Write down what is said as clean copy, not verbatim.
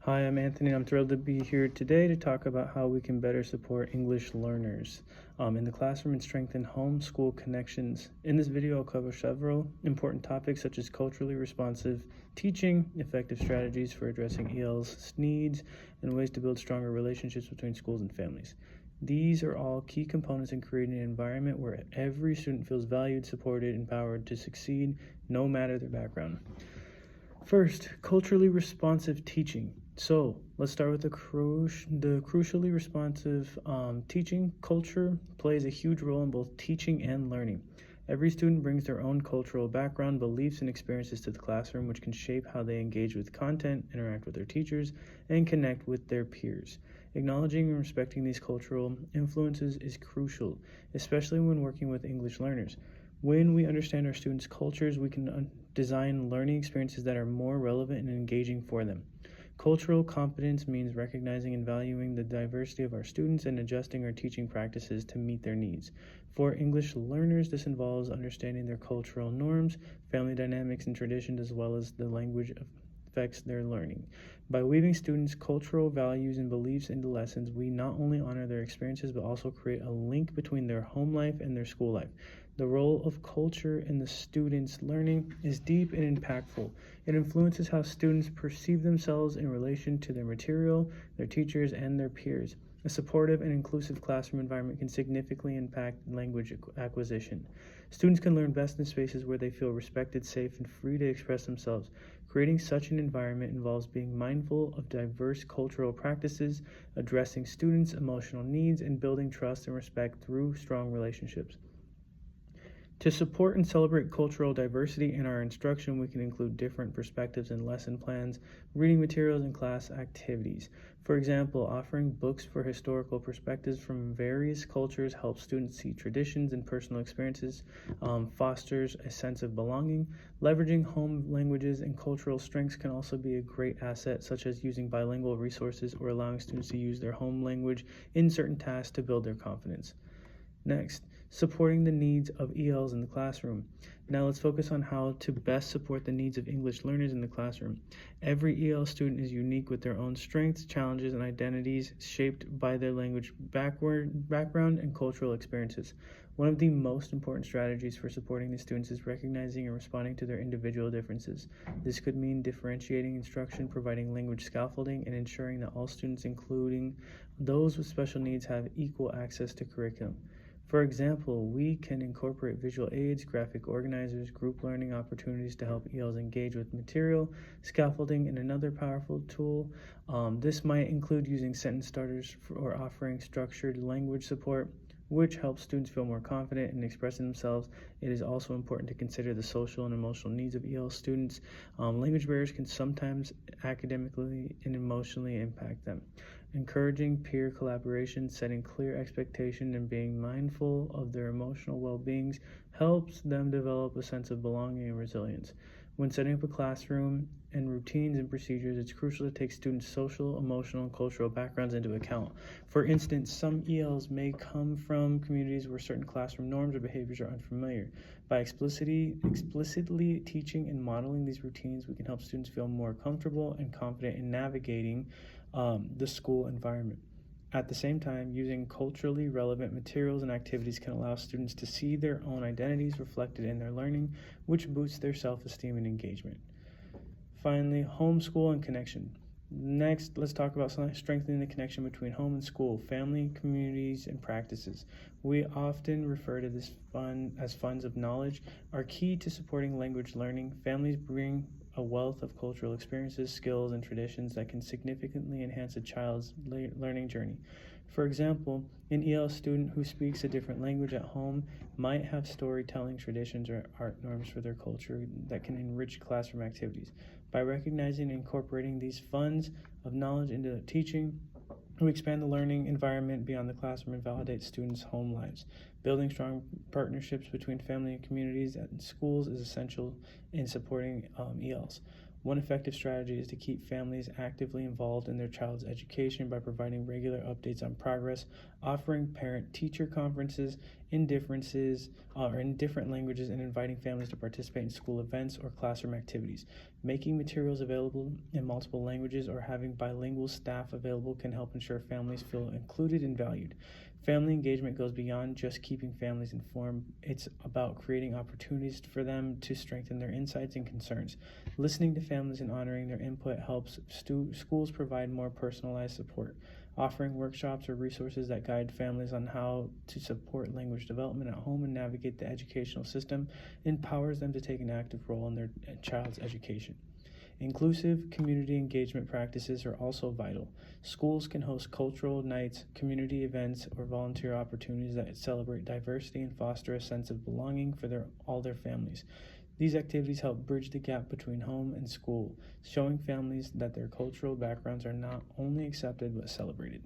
Hi, I'm Anthony. I'm thrilled to be here today to talk about how we can better support English learners in the classroom and strengthen home-school connections. In this video, I'll cover several important topics such as culturally responsive teaching, effective strategies for addressing EL's needs, and ways to build stronger relationships between schools and families. These are all key components in creating an environment where every student feels valued, supported, empowered to succeed, no matter their background. First, culturally responsive teaching. So let's start with the crucially responsive teaching. Culture plays a huge role in both teaching and learning. Every student brings their own cultural background, beliefs, and experiences to the classroom, which can shape how they engage with content, interact with their teachers, and connect with their peers. Acknowledging and respecting these cultural influences is crucial, especially when working with English learners. When we understand our students' cultures, we can design learning experiences that are more relevant and engaging for them. Cultural competence means recognizing and valuing the diversity of our students and adjusting our teaching practices to meet their needs. For English learners, this involves understanding their cultural norms, family dynamics, and traditions, as well as the language affects their learning. By weaving students' cultural values and beliefs into lessons, we not only honor their experiences, but also create a link between their home life and their school life. The role of culture in the students' learning is deep and impactful. It influences how students perceive themselves in relation to their material, their teachers, and their peers. A supportive and inclusive classroom environment can significantly impact language acquisition. Students can learn best in spaces where they feel respected, safe, and free to express themselves. Creating such an environment involves being mindful of diverse cultural practices, addressing students' emotional needs, and building trust and respect through strong relationships. To support and celebrate cultural diversity in our instruction, we can include different perspectives in lesson plans, reading materials, and class activities. For example, offering books for historical perspectives from various cultures helps students see traditions and personal experiences, fosters a sense of belonging. Leveraging home languages and cultural strengths can also be a great asset, such as using bilingual resources or allowing students to use their home language in certain tasks to build their confidence. Next, supporting the needs of ELs in the classroom. Now let's focus on how to best support the needs of English learners in the classroom. Every EL student is unique with their own strengths, challenges, and identities shaped by their language background and cultural experiences. One of the most important strategies for supporting the students is recognizing and responding to their individual differences. This could mean differentiating instruction, providing language scaffolding, and ensuring that all students, including those with special needs, have equal access to curriculum. For example, we can incorporate visual aids, graphic organizers, group learning opportunities to help ELs engage with material, scaffolding, and another powerful tool. This might include using sentence starters or offering structured language support, which helps students feel more confident in expressing themselves. It is also important to consider the social and emotional needs of EL students. Language barriers can sometimes academically and emotionally impact them. Encouraging peer collaboration, setting clear expectations, and being mindful of their emotional well-being helps them develop a sense of belonging and resilience. When setting up a classroom and routines and procedures, it's crucial to take students' social, emotional, and cultural backgrounds into account. For instance, some ELs may come from communities where certain classroom norms or behaviors are unfamiliar. By explicitly teaching and modeling these routines, we can help students feel more comfortable and confident in navigating the school environment. At the same time, using culturally relevant materials and activities can allow students to see their own identities reflected in their learning, which boosts their self-esteem and engagement. Finally, homeschool and connection. Next, let's talk about strengthening the connection between home and school, family, communities, and practices. We often refer to this as funds of knowledge, are key to supporting language learning. Families bring a wealth of cultural experiences, skills, and traditions that can significantly enhance a child's learning journey. For example, an EL student who speaks a different language at home might have storytelling traditions or art norms for their culture that can enrich classroom activities. By recognizing and incorporating these funds of knowledge into teaching, we expand the learning environment beyond the classroom and validate students' home lives. Building strong partnerships between family and communities and schools is essential in supporting ELs. One effective strategy is to keep families actively involved in their child's education by providing regular updates on progress, offering parent-teacher conferences, in different languages, and inviting families to participate in school events or classroom activities. Making materials available in multiple languages or having bilingual staff available can help ensure families feel included and valued. Family engagement goes beyond just keeping families informed. It's about creating opportunities for them to strengthen their insights and concerns. Listening to families and honoring their input helps schools provide more personalized support. Offering workshops or resources that guide families on how to support language development at home and navigate the educational system empowers them to take an active role in their child's education. Inclusive community engagement practices are also vital. Schools can host cultural nights, community events, or volunteer opportunities that celebrate diversity and foster a sense of belonging for all their families. These activities help bridge the gap between home and school, showing families that their cultural backgrounds are not only accepted but celebrated.